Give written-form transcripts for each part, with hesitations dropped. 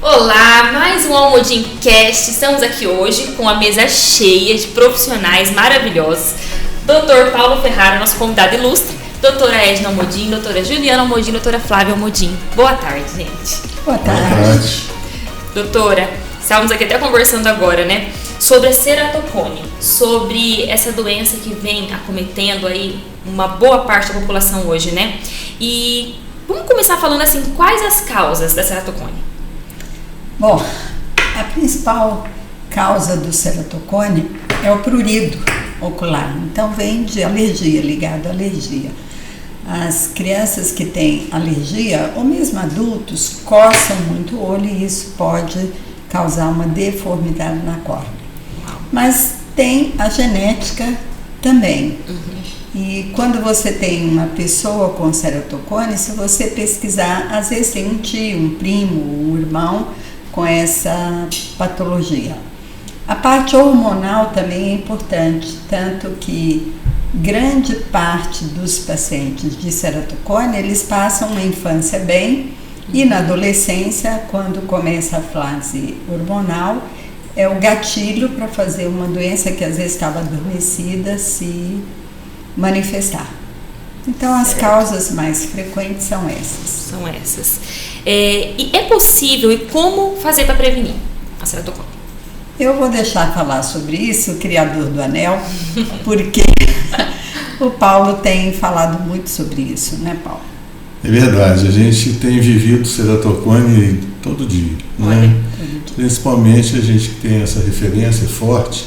Olá, mais um Almodincast. Estamos aqui hoje com a mesa cheia de profissionais maravilhosos. Dr. Paulo Ferrara, nosso convidado ilustre, doutora Edna Almodin, doutora Juliana Almodin, doutora Flávia Almodin. Boa tarde, gente. Boa tarde. Doutora, estávamos aqui até conversando agora, né? Sobre a ceratocone, sobre essa doença que vem acometendo aí uma boa parte da população hoje, né? E vamos começar falando assim, quais as causas da ceratocone? Bom, a principal causa do ceratocone é o prurido ocular. Então vem de alergia, ligado à alergia. As crianças que têm alergia, ou mesmo adultos, coçam muito o olho e isso pode causar uma deformidade na córnea. Mas tem a genética também. E quando você tem uma pessoa com ceratocone, se você pesquisar, às vezes tem um tio, um primo, um irmão com essa patologia. A parte hormonal também é importante, tanto que grande parte dos pacientes de ceratocone, eles passam uma infância bem e na adolescência, quando começa a fase hormonal, é o gatilho para fazer uma doença que às vezes estava adormecida se manifestar. Então as causas mais frequentes são essas. E é possível, e como fazer para prevenir a ceratocone? Eu vou deixar falar sobre isso o criador do anel, porque o Paulo tem falado muito sobre isso, né, Paulo? É verdade, a gente tem vivido ceratocone todo dia, né? Principalmente a gente que tem essa referência forte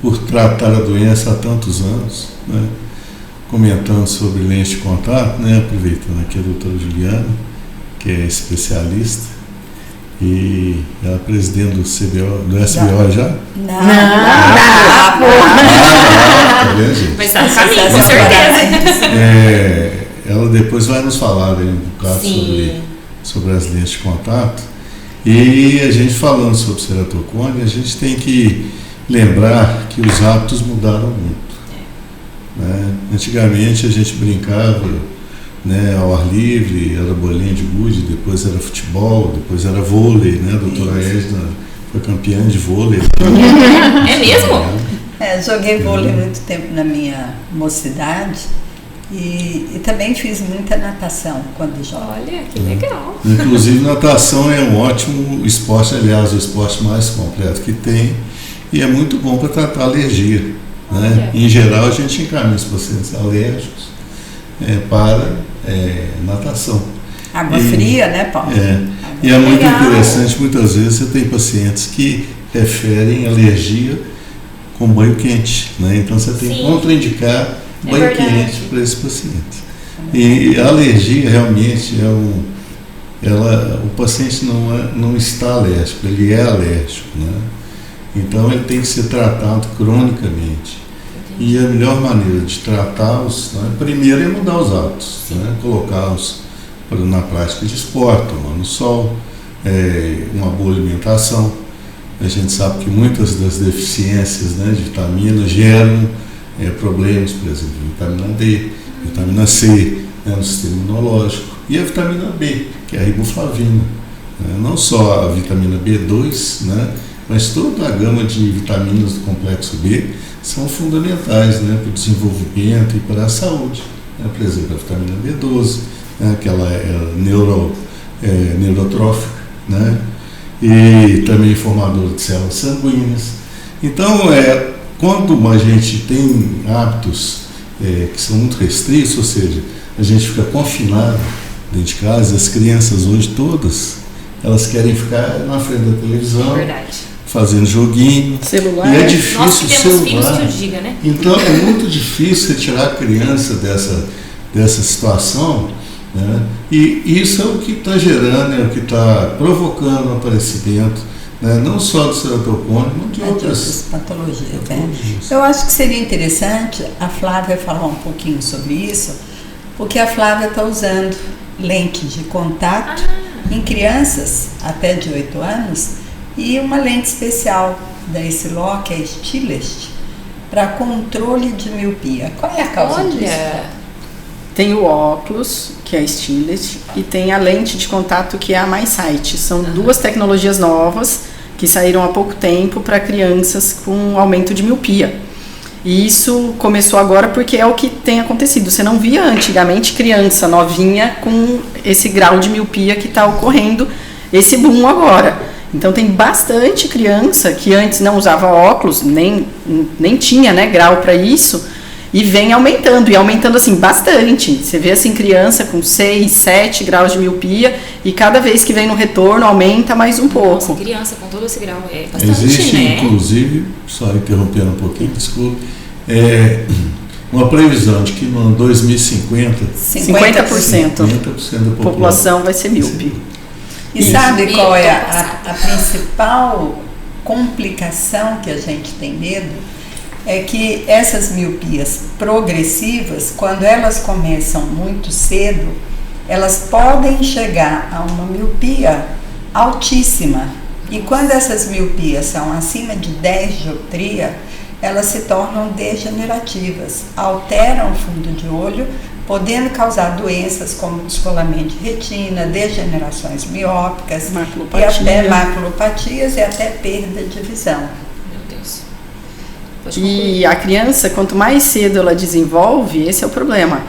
por tratar a doença há tantos anos, né? Comentando sobre lente de contato, né? Aproveitando aqui a doutora Juliana, que é especialista, e ela é presidente do CBO, do SBO já? Não. Tá vendo, gente? Mas tá no caminho, com certeza. Ela depois vai nos falar aí um bocado sobre as lentes de contato. E a gente falando sobre ceratocone, a gente tem que lembrar que os hábitos mudaram muito. Né? Antigamente a gente brincava, né, ao ar livre, era bolinha de gude, depois era futebol, depois era vôlei, né? A doutora Edna foi campeã de vôlei. É mesmo? Joguei vôlei muito tempo na minha mocidade e também fiz muita natação quando jovem. Olha, que legal. Inclusive natação é um ótimo esporte, aliás, o esporte mais completo que tem e é muito bom para tratar alergia. Né? Em geral a gente encaminha os pacientes alérgicos para natação. Água fria, né, Paulo? E é muito interessante, muitas vezes você tem pacientes que referem alergia com banho quente, né? Então você tem que contraindicar banho quente para esse paciente. E a alergia realmente o paciente não está alérgico, ele é alérgico, né? Então ele tem que ser tratado cronicamente. E a melhor maneira de tratá-los, né, primeiro é mudar os hábitos, né, colocá-los na prática de esporte, tomando sol, uma boa alimentação. A gente sabe que muitas das deficiências, né, de vitaminas geram problemas, por exemplo, vitamina D, vitamina C, né, no sistema imunológico, e a vitamina B, que é a riboflavina. Né, não só a vitamina B2, né, mas toda a gama de vitaminas do complexo B são fundamentais, né, para o desenvolvimento e para a saúde. Né? Por exemplo, a vitamina B12, né, que ela é neurotrófica, né, e também formadora de células sanguíneas. Então, quando a gente tem hábitos que são muito restritos, ou seja, a gente fica confinado dentro de casa, as crianças hoje todas, elas querem ficar na frente da televisão. É verdade. Fazendo joguinho, celular. E é difícil Nós que temos filhos celular. que eu diga, né? Então é muito difícil tirar a criança dessa situação, né? E isso é o que está gerando, é o que está provocando o aparecimento, né? Não só do ceratocone, mas de outras patologias. Eu acho que seria interessante a Flávia falar um pouquinho sobre isso, porque a Flávia está usando lente de contato em crianças até de 8 anos, e uma lente especial da Essilor, que é Stilest, para controle de miopia. Qual é a causa disso? Tem o óculos, que é a Stylet, e tem a lente de contato, que é a MySight. São duas tecnologias novas que saíram há pouco tempo para crianças com aumento de miopia. E isso começou agora porque é o que tem acontecido. Você não via antigamente criança novinha com esse grau de miopia que está ocorrendo, esse boom agora. Então tem bastante criança que antes não usava óculos, nem tinha, né, grau para isso, e vem aumentando, e aumentando assim bastante. Você vê assim criança com 6, 7 graus de miopia, e cada vez que vem no retorno aumenta mais um pouco. Nossa, criança com todo esse grau é bastante, existe, né? Inclusive, só interrompendo um pouquinho, desculpe, uma previsão de que no ano 2050 50% da população vai ser míope. E sabe qual é a principal complicação que a gente tem medo? É que essas miopias progressivas, quando elas começam muito cedo, elas podem chegar a uma miopia altíssima. E quando essas miopias são acima de 10 dioptria, elas se tornam degenerativas, alteram o fundo de olho, podendo causar doenças como descolamento de retina, degenerações miópicas, e até maculopatias e até perda de visão. E a criança, quanto mais cedo ela desenvolve, esse é o problema,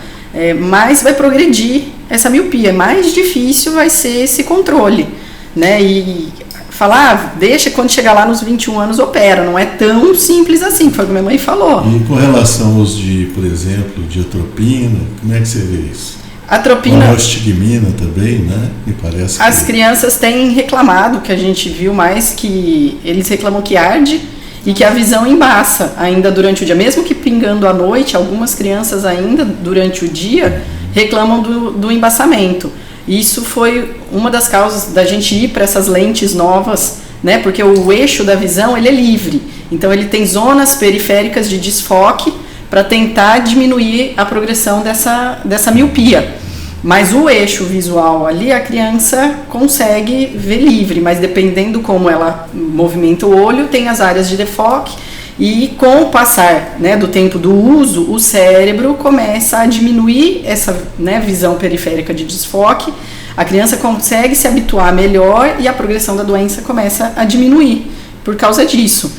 mais vai progredir essa miopia, mais difícil vai ser esse controle, né? E falar, deixa, quando chegar lá nos 21 anos opera, não é tão simples assim, foi o que minha mãe falou. E com relação aos de, por exemplo, de atropina, como é que você vê isso? Atropina, a estigmina também, né? Me parece que as crianças têm reclamado, que a gente viu mais, que eles reclamam que arde e que a visão embaça ainda durante o dia, mesmo que pingando à noite, algumas crianças ainda durante o dia reclamam do embaçamento. Isso foi uma das causas da gente ir para essas lentes novas, né? Porque o eixo da visão ele é livre, então ele tem zonas periféricas de desfoque para tentar diminuir a progressão dessa miopia. Mas o eixo visual ali, a criança consegue ver livre, mas dependendo como ela movimenta o olho, tem as áreas de desfoque, e com o passar, né, do tempo do uso, o cérebro começa a diminuir essa, né, visão periférica de desfoque, a criança consegue se habituar melhor e a progressão da doença começa a diminuir por causa disso.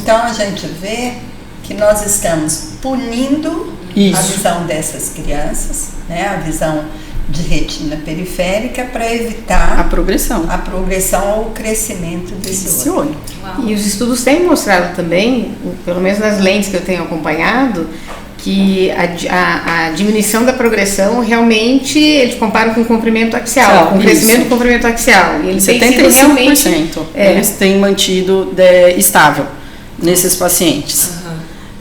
Então a gente vê que nós estamos punindo a visão dessas crianças, né, a visão de retina periférica, para evitar a progressão ou o crescimento desse olho. E os estudos têm mostrado também, pelo menos nas lentes que eu tenho acompanhado, que a diminuição da progressão realmente, eles comparam com o comprimento axial, com o crescimento do comprimento axial. E eles 75% eles têm mantido estável nesses pacientes.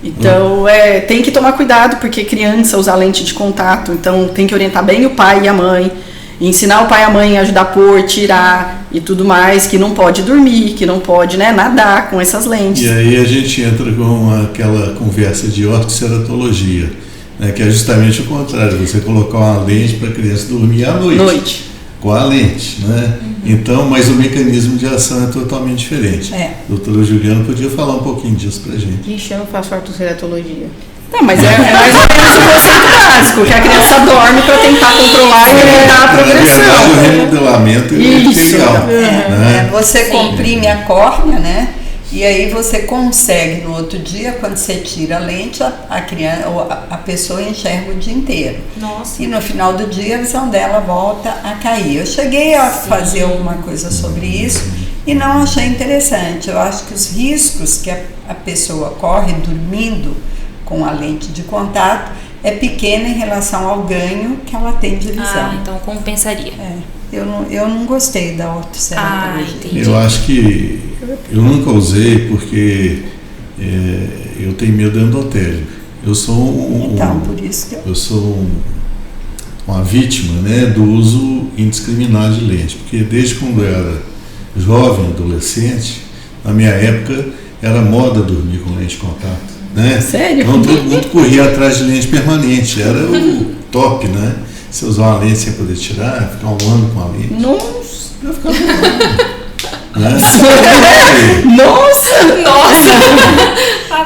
Então, tem que tomar cuidado, porque criança usa lente de contato, então tem que orientar bem o pai e a mãe, ensinar o pai e a mãe a ajudar a pôr, tirar e tudo mais, que não pode dormir, que não pode, né, nadar com essas lentes. E aí a gente entra com aquela conversa de ortoceratologia, né, que é justamente o contrário, você colocar uma lente para a criança dormir à noite. Com a lente, né? Então, mas o mecanismo de ação é totalmente diferente. Doutora Juliana podia falar um pouquinho disso pra gente. Ixi, eu não faço ortoceratologia. Não, mas é mais ou menos o conceito básico, que a criança dorme para tentar controlar e evitar a progressão. O remodelamento arterial. Né? Você comprime a córnea, né? E aí você consegue, no outro dia, quando você tira a lente, a criança, a pessoa enxerga o dia inteiro. Nossa. E no final do dia a visão dela volta a cair. Eu cheguei a fazer alguma coisa sobre isso e não achei interessante. Eu acho que os riscos que a pessoa corre dormindo com a lente de contato é pequena em relação ao ganho que ela tem de visão. Então compensaria. Eu não gostei da ortoceratologia. Eu acho que eu nunca usei porque eu tenho medo do endotélio. Eu sou por isso que eu sou uma vítima, né, do uso indiscriminado de lente, porque desde quando eu era jovem, adolescente, na minha época era moda dormir com lente de contato, né? Sério? Então todo mundo corria atrás de lente permanente, era o top, né? Você usar uma lente sem poder tirar, ficar um ano com a lente. Nossa! Eu ficava um ano. Né? Nossa!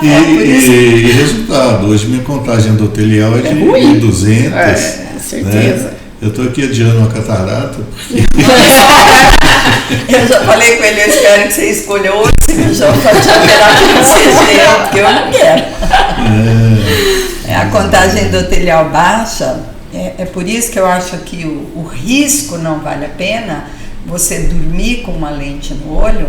E resultado, hoje minha contagem endotelial é de 1.200. Certeza. Né? Eu estou aqui adiando uma catarata. Eu já falei com ele, eu espero que você escolha outro cirurgião para te operar desse jeito, porque eu não quero. A contagem endotelial baixa, é por isso que eu acho que o risco não vale a pena você dormir com uma lente no olho,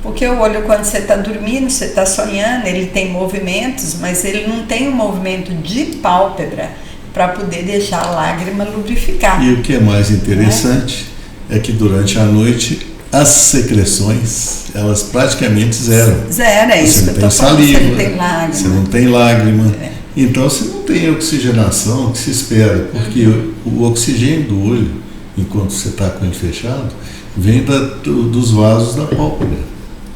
porque o olho, quando você está dormindo, você está sonhando, ele tem movimentos, mas ele não tem um movimento de pálpebra para poder deixar a lágrima lubrificar. E o que é mais interessante é que durante a noite as secreções, elas praticamente zeram. Zero, é isso que eu estou falando. Você não tem lágrima. Você não tem lágrima. Então você não tem oxigenação que se espera, porque o oxigênio do olho, enquanto você está com ele fechado, vem dos vasos da pálpebra,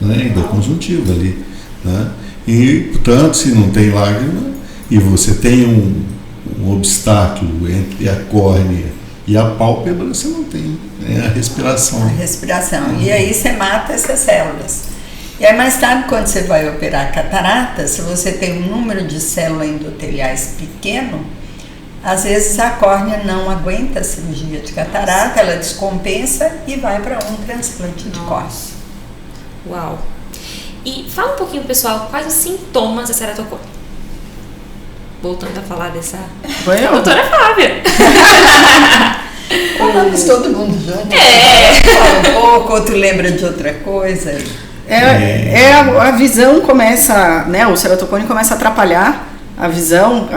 né, e da conjuntiva ali. Né? E, portanto, se não tem lágrima e você tem um obstáculo entre a córnea e a pálpebra, você não tem, né, a respiração. A respiração. E aí você mata essas células. E aí mais tarde, quando você vai operar catarata, se você tem um número de células endoteliais pequeno, às vezes a córnea não aguenta a cirurgia de catarata, ela descompensa e vai para um transplante de córnea. Uau! E fala um pouquinho, pessoal, quais os sintomas da ceratocone? Voltando a falar dessa... Doutora Flávia! Falamos todo mundo junto. Fala um pouco, outro lembra de outra coisa. A visão começa, né? O ceratocone começa a atrapalhar a visão,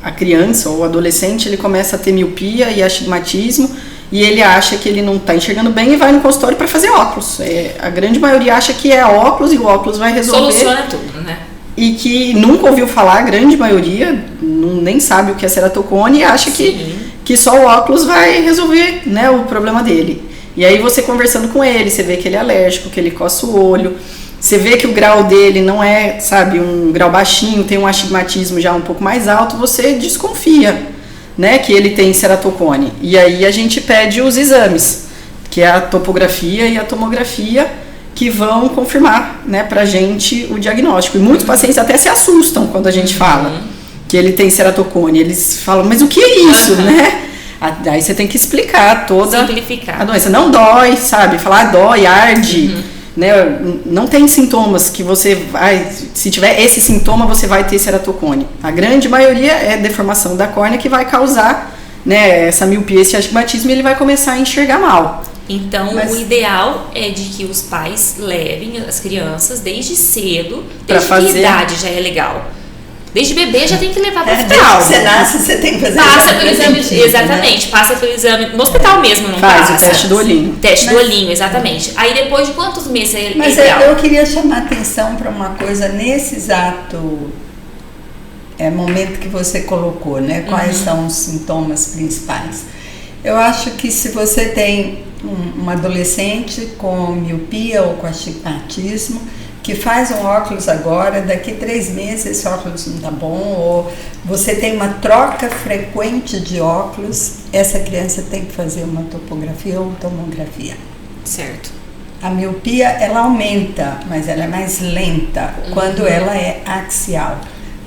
a criança ou o adolescente, ele começa a ter miopia e astigmatismo, e ele acha que ele não está enxergando bem e vai no consultório para fazer óculos. A grande maioria acha que é óculos e o óculos vai resolver. Soluciona tudo, né? E que nunca ouviu falar, a grande maioria nem sabe o que é ceratocone e acha que só o óculos vai resolver, né, o problema dele. E aí você conversando com ele, você vê que ele é alérgico, que ele coça o olho, você vê que o grau dele não é, sabe, um grau baixinho, tem um astigmatismo já um pouco mais alto, você desconfia, né, que ele tem ceratocone. E aí a gente pede os exames, que é a topografia e a tomografia, que vão confirmar, né, pra gente o diagnóstico. E muitos pacientes até se assustam quando a gente fala que ele tem ceratocone. Eles falam, mas o que é isso, né? Aí você tem que explicar toda Simplificar. A doença. Não dói, sabe? Falar dói, arde, né? Não tem sintomas que você vai... Se tiver esse sintoma, você vai ter ceratocone. A grande maioria é deformação da córnea que vai causar, né, essa miopia, esse astigmatismo, e ele vai começar a enxergar mal. Então, o ideal é de que os pais levem as crianças desde cedo, desde que idade já é legal. Desde bebê já tem que levar para o hospital. Desde que você nasce, você tem que fazer passa pelo exame, exatamente, né? Passa pelo exame, no hospital mesmo, não faz passa? O teste do olhinho. Teste do olhinho, exatamente. Aí depois de quantos meses é Mas ideal? Eu queria chamar a atenção para uma coisa nesse exato momento que você colocou, né? Quais são os sintomas principais? Eu acho que se você tem um adolescente com miopia ou com astigmatismo, que faz um óculos agora, daqui 3 meses esse óculos não está bom, ou você tem uma troca frequente de óculos, essa criança tem que fazer uma topografia ou tomografia. Certo. A miopia, ela aumenta, mas ela é mais lenta quando ela é axial.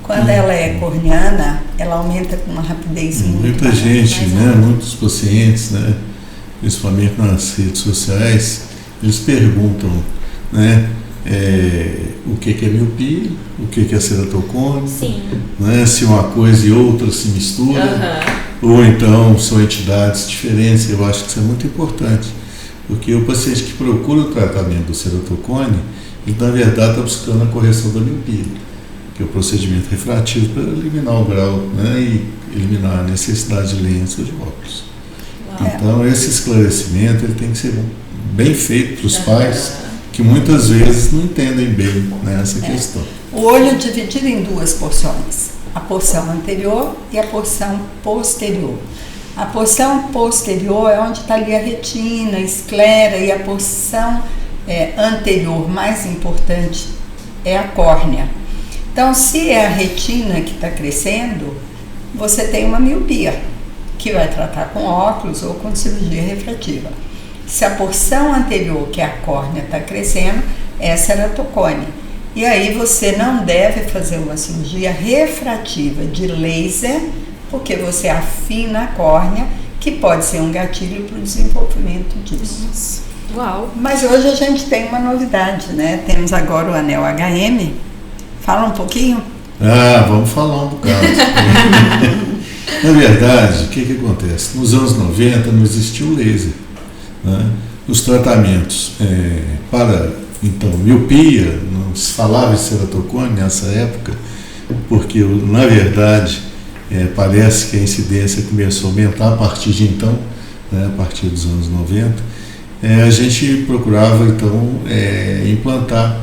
Quando ela é corneana, ela aumenta com uma rapidez muito Muita gente, né, muitos pacientes, né, principalmente nas redes sociais, eles perguntam, né, o que é miopia, o que é ceratocone, né, se uma coisa e outra se misturam, ou então são entidades diferentes. Eu acho que isso é muito importante, porque o paciente que procura o tratamento do ceratocone, ele na verdade está buscando a correção da miopia, que é o procedimento refrativo para eliminar o grau, né, e eliminar a necessidade de lentes ou de óculos. Então esse esclarecimento ele tem que ser bem feito para os pais, que muitas vezes não entendem bem, né, essa questão. O olho é dividido em 2 porções, a porção anterior e a porção posterior. A porção posterior é onde está ali a retina, a esclera, e a porção anterior, mais importante, é a córnea. Então, se é a retina que está crescendo, você tem uma miopia, que vai tratar com óculos ou com cirurgia refrativa. Se a porção anterior, que é a córnea, está crescendo, é ceratocone. E aí você não deve fazer uma cirurgia refrativa de laser, porque você afina a córnea, que pode ser um gatilho para o desenvolvimento disso. Nossa. Uau! Mas hoje a gente tem uma novidade, né? Temos agora o anel HM. Fala um pouquinho. Vamos falar um bocado. Na verdade, o que acontece? Nos anos 90 não existia o laser, né? Os tratamentos para, então, miopia, não se falava em ceratocone nessa época, porque, na verdade, parece que a incidência começou a aumentar a partir de então, né, a partir dos anos 90. A gente procurava, então, implantar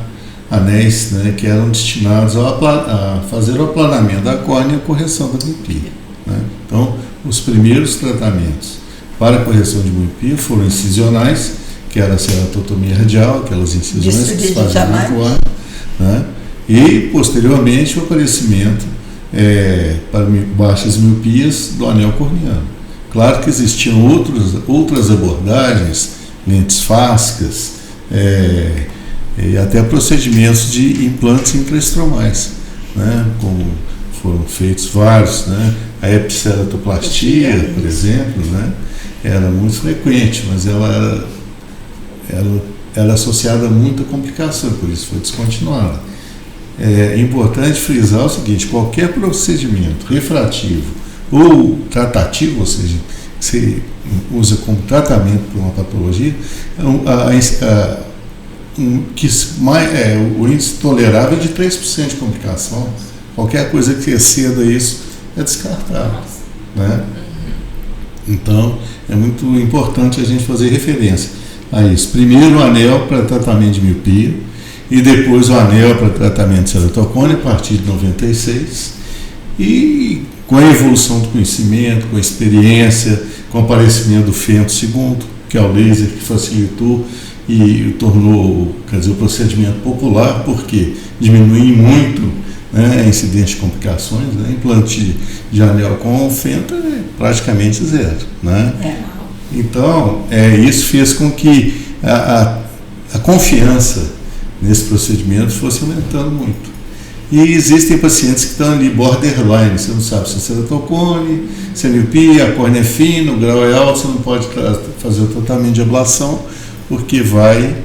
anéis, né, que eram destinados a fazer o aplanamento da córnea e a correção da miopia, né? Então, os primeiros tratamentos para a correção de miopia foram incisionais, que era a ceratotomia radial, aquelas incisões que se faziam na córnea, né? E, posteriormente, o aparecimento para baixas miopias do anel corneano. Claro que existiam outras abordagens, lentes fásicas, e até procedimentos de implantes intraestromais, né? Como foram feitos vários, né? A epiceratoplastia, por exemplo, né? Era muito frequente, mas ela era associada a muita complicação, por isso foi descontinuada. É importante frisar o seguinte: qualquer procedimento refrativo ou tratativo, ou seja, que você usa como tratamento para uma patologia, o índice tolerável é de 3% de complicação. Qualquer coisa que exceda isso é descartável, né? Então, é muito importante a gente fazer referência a isso. Primeiro o anel para tratamento de miopia e depois o anel para tratamento de ceratocone a partir de 96. E com a evolução do conhecimento, com a experiência, com o aparecimento do Fento II, que é o laser que facilitou e tornou, o procedimento popular, porque diminui muito, né, a incidência de complicações, né? Implante de anel com o Fento é praticamente zero, né? Então, isso fez com que a confiança nesse procedimento fosse aumentando muito. E existem pacientes que estão ali borderline, você não sabe se é ceratocone, se é miopia, a córnea é fina, o grau é alto, você não pode fazer o tratamento de ablação, porque vai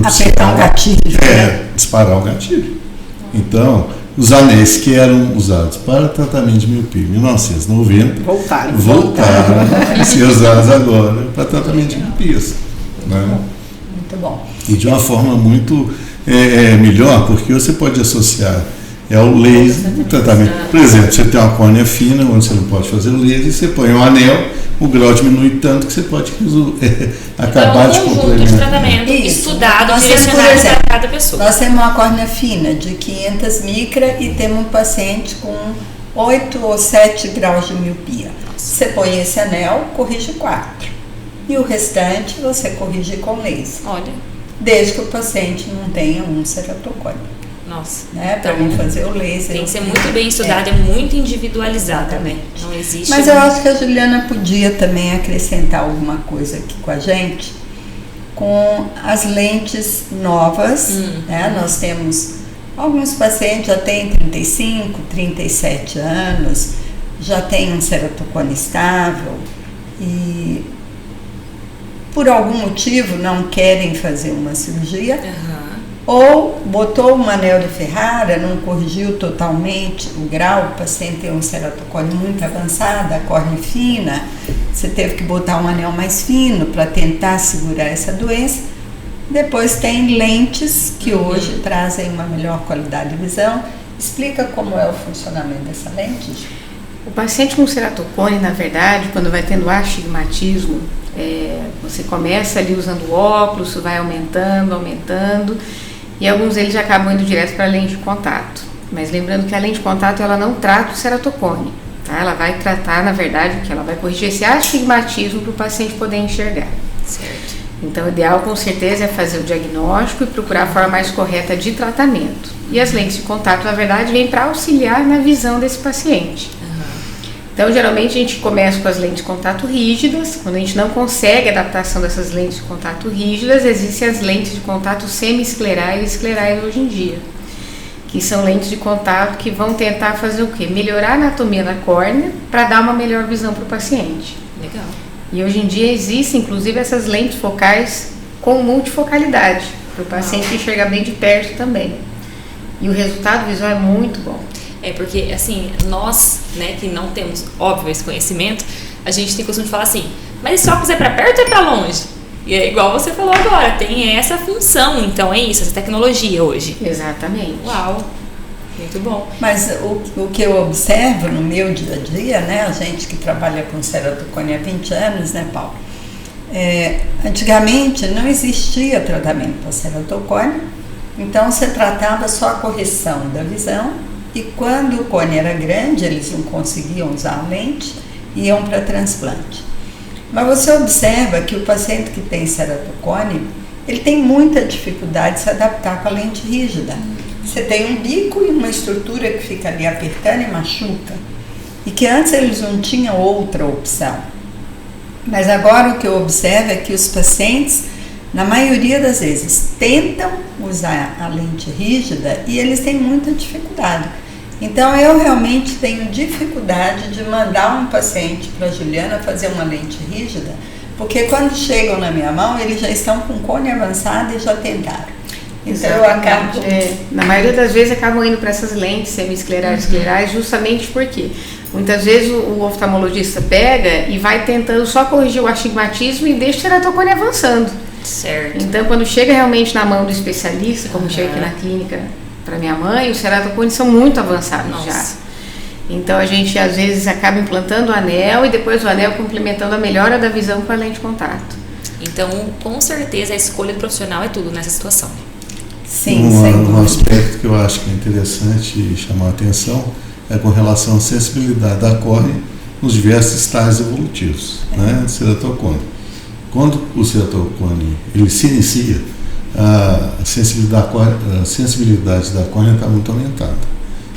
apertar o gatilho. Disparar o gatilho. Então, os anéis que eram usados para tratamento de miopia em 1990 voltaram a ser usados agora para tratamento de miopias, né? Muito bom. E de uma forma muito melhor, porque você pode associar o laser no tratamento. Por exemplo, você tem uma córnea fina, onde você não pode fazer o laser, você põe um anel, o grau diminui tanto que você pode acabar de complementar. De tratamento estudado, direcionado para cada pessoa. Nós temos uma córnea fina de 500 micra e temos um paciente com 8 ou 7 graus de miopia. Você põe esse anel, corrige 4. E o restante você corrige com laser. Olha. Desde que o paciente não tenha um ceratocone. Nossa. Né? Para não fazer o laser. Tem que ser muito bem estudado, é muito individualizado também. Não existe. Mas eu acho que a Juliana podia também acrescentar alguma coisa aqui com a gente, com as lentes novas. Né? Nós temos alguns pacientes já têm 35, 37 anos, já tem um ceratocone estável e por algum motivo não querem fazer uma cirurgia. Ou botou um anel de Ferrara, não corrigiu totalmente o grau, o paciente tem um ceratocone muito avançado, a córnea fina, você teve que botar um anel mais fino para tentar segurar essa doença. Depois tem lentes que hoje trazem uma melhor qualidade de visão. Explica como é o funcionamento dessa lente. O paciente com ceratocone, na verdade, quando vai tendo astigmatismo, você começa ali usando óculos, vai aumentando, e alguns deles já acabam indo direto para a lente de contato. Mas lembrando que a lente de contato ela não trata o ceratocone, tá? Ela vai tratar, na verdade, o que ela vai corrigir esse astigmatismo para o paciente poder enxergar. Certo. Então, o ideal com certeza é fazer o diagnóstico e procurar a forma mais correta de tratamento. E as lentes de contato, na verdade, vêm para auxiliar na visão desse paciente. Então, geralmente, a gente começa com as lentes de contato rígidas. Quando a gente não consegue a adaptação dessas lentes de contato rígidas, existem as lentes de contato semi-esclerais e esclerais hoje em dia, que são lentes de contato que vão tentar fazer o quê? Melhorar a anatomia da córnea para dar uma melhor visão para o paciente. Legal. E hoje em dia existem, inclusive, essas lentes focais com multifocalidade, para o paciente enxergar bem de perto também. E o resultado visual é muito bom. Porque, assim, nós, né, que não temos, óbvio, esse conhecimento, a gente tem costume de falar assim, mas esse óculos é para perto ou é para longe? E é igual você falou agora, tem essa função, então é isso, essa tecnologia hoje. Exatamente. Uau, muito bom. Mas o que eu observo no meu dia a dia, né, a gente que trabalha com ceratocone há 20 anos, né, Paulo? Antigamente não existia tratamento para ceratocone, então você tratava só a correção da visão. E quando o cone era grande, eles não conseguiam usar a lente, iam para transplante. Mas você observa que o paciente que tem ceratocone, ele tem muita dificuldade de se adaptar com a lente rígida. Você tem um bico e uma estrutura que fica ali apertando e machuca. E que antes eles não tinham outra opção. Mas agora o que eu observo é que os pacientes, na maioria das vezes, tentam usar a lente rígida e eles têm muita dificuldade. Então, eu realmente tenho dificuldade de mandar um paciente para a Juliana fazer uma lente rígida, porque quando chegam na minha mão, eles já estão com cone avançado e já tentaram. Então, eu acabo... na maioria das vezes, acabam indo para essas lentes semi-esclerais e esclerais, justamente porque muitas vezes o oftalmologista pega e vai tentando só corrigir o astigmatismo e deixa o ceratocone avançando. Certo. Então, quando chega realmente na mão do especialista, como chega aqui na clínica para minha mãe, os ceratocones são muito avançados já. Então, a gente às vezes acaba implantando o anel e depois o anel complementando a melhora da visão com a lente de contato. Então, com certeza, a escolha do profissional é tudo nessa situação. Sim, um aspecto que eu acho que é interessante chamar a atenção é com relação à sensibilidade da córnea nos diversos estágios evolutivos, né, do ceratocone. Quando o ceratocone ele se inicia, a sensibilidade da córnea está muito aumentada.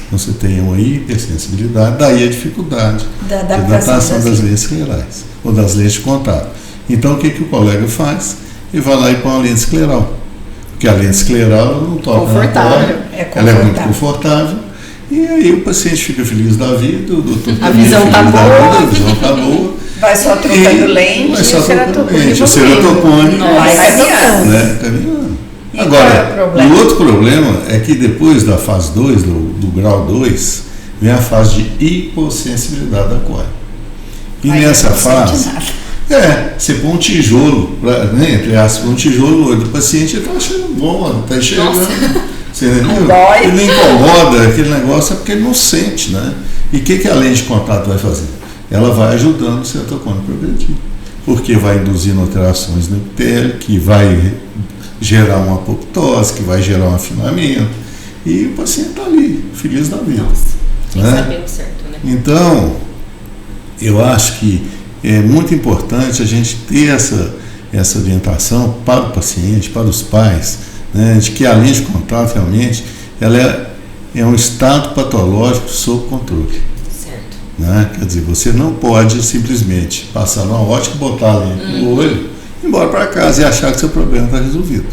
Então você tem uma hipersensibilidade, daí a dificuldade da adaptação das lentes esclerais ou das lentes de contato. Então o que o colega faz? Ele vai lá e põe uma lente escleral. Porque a lente escleral não toca na córnea, ela é muito confortável. E aí o paciente fica feliz da vida, o doutor a visão está boa. A visão está boa. Vai só trocando lente e o ceratocone vai caminhando. Né? Caminhando. Agora, o outro problema é que depois da fase 2, do grau 2, vem a fase de hipossensibilidade da córnea. E nessa fase, você põe um tijolo, né, entre aspas, um tijolo no olho do paciente, ele está achando bom, está enxergando. Você entendeu? Ele não incomoda aquele negócio, é porque ele não sente, né? E o que a lente de contato vai fazer? Ela vai ajudando o ceratocone a progredir, porque vai induzindo alterações no epitélio, que vai gerar uma apoptose, que vai gerar um afinamento, e o paciente está ali, feliz da vida. Sem saber o certo, né? Então, eu acho que é muito importante a gente ter essa orientação para o paciente, para os pais, né, de que a lente de contato realmente ela é um estado patológico sob controle. Certo. Né? Quer dizer, você não pode simplesmente passar numa ótica, botar a lente no olho, ir embora para casa e achar que seu problema está resolvido.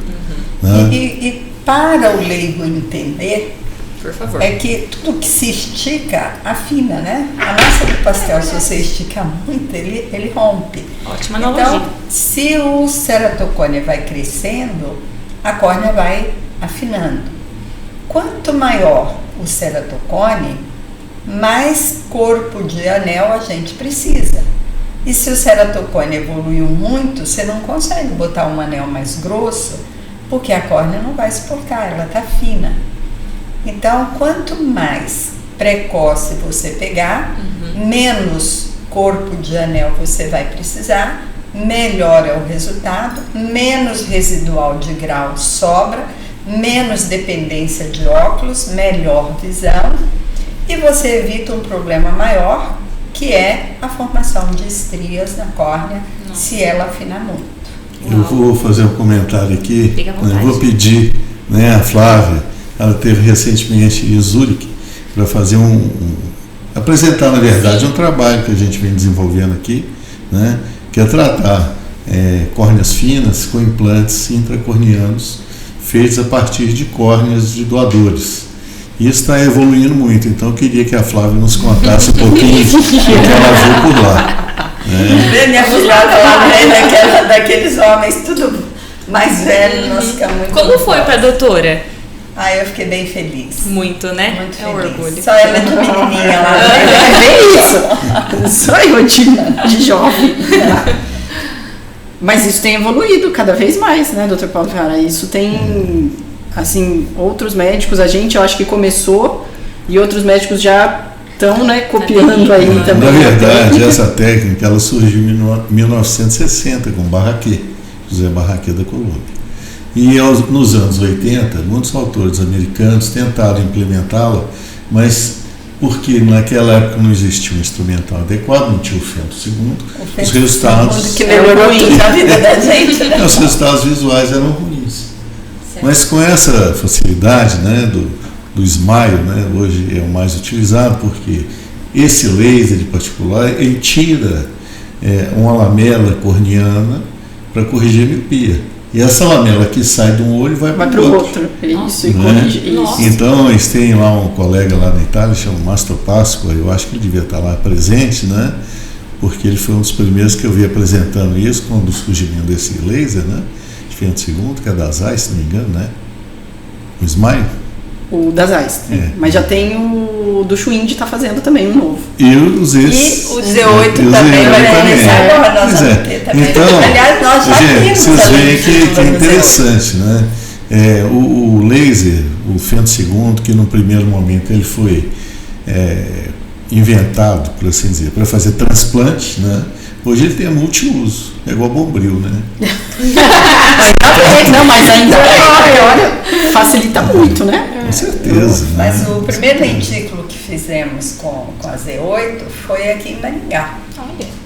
Né? E para o leigo entender, por favor, é que tudo que se estica afina, né? A massa do pastel, se você estica muito, ele rompe. Ótima analogia. Então, se o ceratocone vai crescendo, a córnea vai afinando. Quanto maior o ceratocone, mais corpo de anel a gente precisa. E se o ceratocone evoluiu muito, você não consegue botar um anel mais grosso, porque a córnea não vai suportar, ela está fina. Então, quanto mais precoce você pegar, menos corpo de anel você vai precisar, melhor é o resultado, menos residual de grau sobra, menos dependência de óculos, melhor visão, e você evita um problema maior, que é a formação de estrias na córnea, se ela afinar muito. Eu vou fazer um comentário aqui, eu vou pedir, né, a Flávia, ela teve recentemente em Zurique para fazer apresentar, na verdade, um trabalho que a gente vem desenvolvendo aqui, né, que é tratar córneas finas com implantes intracornianos feitos a partir de córneas de doadores. Isso está evoluindo muito, então eu queria que a Flávia nos contasse um pouquinho do que ela viu por lá. Minha filhada lá, né, daqueles homens tudo mais velhos, nós ficamos muito... Como foi para a doutora? Eu fiquei bem feliz. Muito, né? Muito feliz. Orgulho. Só ela de menininha lá. É isso. Só eu de jovem. Mas isso tem evoluído cada vez mais, né, Dr. Paulo Ferrara? Isso tem, assim, outros médicos, eu acho que começou e outros médicos já estão, né, copiando aí também. Na verdade, essa técnica ela surgiu em 1960 com Barraquer, José Barraquer da Colômbia. E nos anos 80, muitos autores americanos tentaram implementá-la, mas porque naquela época não existia um instrumental adequado, não tinha o Fento II, os resultados... que melhorou tudo a vida da gente, né? Os resultados visuais eram ruins. Certo. Mas com essa facilidade, né, do Smile, né, hoje é o mais utilizado, porque esse laser em particular, ele tira uma lamela corneana para corrigir a miopia. E essa lamela que sai de um olho vai para o outro. Isso, e corrige isso. Então, eles têm lá um colega lá na Itália, chama Mastro Pasqua, eu acho que ele devia estar lá presente, né? Porque ele foi um dos primeiros que eu vi apresentando isso, quando o surgimento desse laser, né? De Fento II, que é da Zeiss, se não me engano, né? O Smile. O da Zeiss. Mas já tem o do Schwind está fazendo também um novo. E o Z8 também vai começar agora, nós vamos ter também. Então, aliás, nós já temos. Vocês veem que é interessante, né? O laser, o Fento II, que no primeiro momento ele foi inventado, por assim dizer, para fazer transplante, né? Hoje ele tem multiuso, é igual Bombril, né? Não, mas ainda olha, facilita muito, né? Com certeza. Mas né? o primeiro lentículo que fizemos com a Z8 foi aqui em Maringá.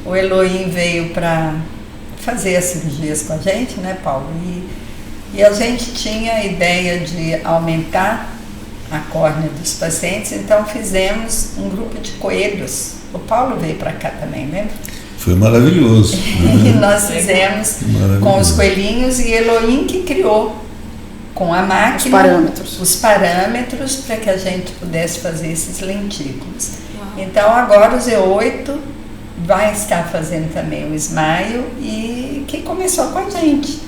O Elohim veio para fazer as cirurgias com a gente, né, Paulo? E a gente tinha a ideia de aumentar a córnea dos pacientes, então fizemos um grupo de coelhos. O Paulo veio para cá também, lembra? Foi maravilhoso. E nós fizemos com os coelhinhos e Elohim que criou com a máquina os parâmetros para que a gente pudesse fazer esses lentículos. Uau. Então agora o Z8 vai estar fazendo também o Smile e que começou com a gente.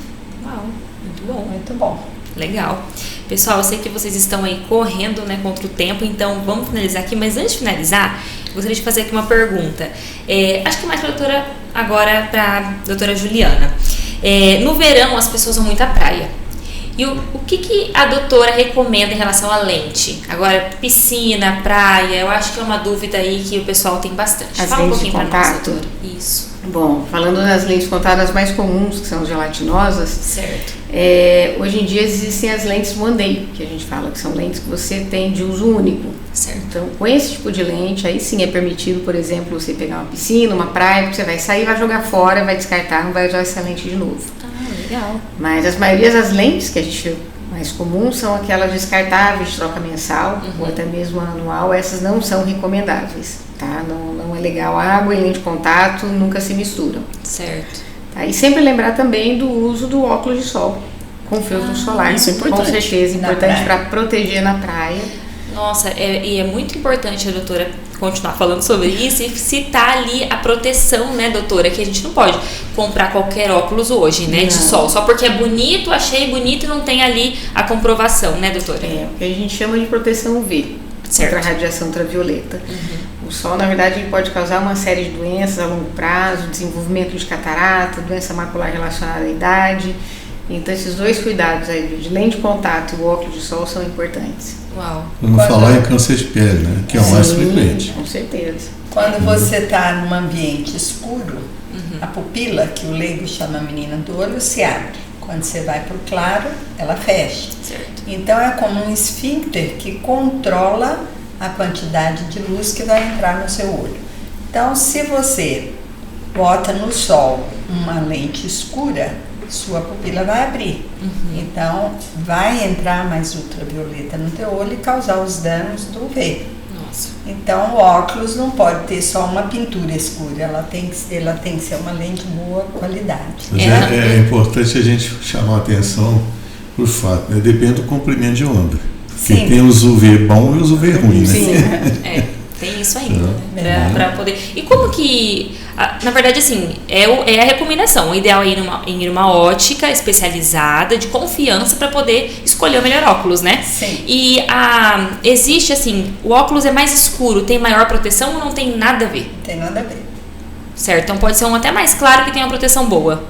Uau, muito bom. Muito bom. Legal. Pessoal, eu sei que vocês estão aí correndo, né, contra o tempo, então vamos finalizar aqui, mas antes de finalizar, gostaria de fazer aqui uma pergunta. Acho que mais para a doutora, agora para a doutora Juliana. No verão as pessoas vão muito à praia. E o que a doutora recomenda em relação à lente? Agora, piscina, praia, eu acho que é uma dúvida aí que o pessoal tem bastante. As Fala um lentes pouquinho de para nós, contato. doutora. Isso. Bom, falando das lentes de contato, as mais comuns, que são gelatinosas, certo. Hoje em dia existem as lentes one day, que a gente fala que são lentes que você tem de uso único. Certo. Então, com esse tipo de lente, aí sim é permitido, por exemplo, você pegar uma piscina, uma praia, você vai sair, vai jogar fora, vai descartar, não vai usar essa lente de novo. Legal. Mas as maiorias das lentes que a gente mais comuns são aquelas descartáveis de troca mensal ou até mesmo anual, essas não são recomendáveis, tá? Não é legal, água e lente de contato nunca se misturam. Certo. Tá? E sempre lembrar também do uso do óculos de sol com filtro solar, isso é importante. com certeza importante para proteger na praia. Nossa, e é muito importante a doutora continuar falando sobre isso e citar ali a proteção, né, doutora, que a gente não pode comprar qualquer óculos hoje, né, de sol, só porque é bonito, achei bonito e não tem ali a comprovação, né, doutora? É, o que a gente chama de proteção UV, contra a radiação ultravioleta. O sol, na verdade, ele pode causar uma série de doenças a longo prazo, desenvolvimento de catarata, doença macular relacionada à idade. Então, esses dois cuidados aí, de lente de contato e o óculos de sol, são importantes. Uau. Vamos falar em câncer de pele, né? Que é o mais frequente. Com certeza. Quando você está num ambiente escuro, a pupila, que o leigo chama a menina do olho, se abre. Quando você vai para o claro, ela fecha. Certo. Então é como um esfíncter que controla a quantidade de luz que vai entrar no seu olho. Então, se você bota no sol uma lente escura, sua pupila vai abrir. Então, vai entrar mais ultravioleta no teu olho e causar os danos do UV. Nossa. Então, o óculos não pode ter só uma pintura escura, ela tem que ser uma lente de boa qualidade. Mas é importante a gente chamar a atenção por fato, né? Depende do comprimento de onda. Porque Sim. tem os UV bom e os UV ruim, né? Sim. Tem isso ainda, né? Pra poder... E como que... Na verdade, assim, é a recomendação. O ideal é ir numa ótica especializada, de confiança, para poder escolher o melhor óculos, né? Sim. E existe, assim, o óculos é mais escuro, tem maior proteção ou não tem nada a ver? Não tem nada a ver. Certo, então pode ser um até mais claro que tem uma proteção boa.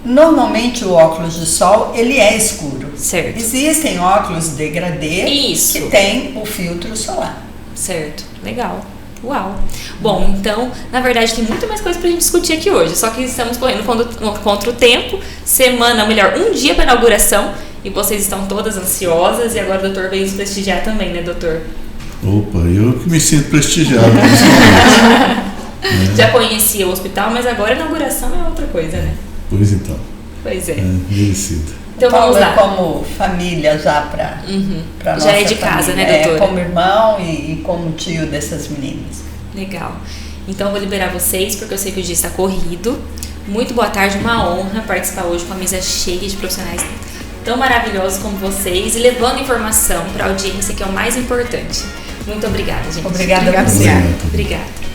Normalmente o óculos de sol, ele é escuro. Certo. Existem óculos degradê Isso. que tem o filtro solar. Certo, legal. Uau. Bom, então, na verdade, tem muito mais coisa pra gente discutir aqui hoje. Só que estamos correndo contra o tempo. Um dia para inauguração. E vocês estão todas ansiosas. E agora o doutor veio nos prestigiar também, né, doutor? Opa, eu que me sinto prestigiado. Já conhecia o hospital, mas agora a inauguração é outra coisa, né? Pois então. Pois é. Merecido. Então vamos lá. Como família já para nossa Já é de casa, família. né, doutora? Como irmão e como tio dessas meninas. Legal. Então eu vou liberar vocês, porque eu sei que o dia está corrido. Muito boa tarde, uma honra participar hoje com a mesa cheia de profissionais tão maravilhosos como vocês e levando informação para a audiência, que é o mais importante. Muito obrigada, gente. Obrigada a você. Obrigada.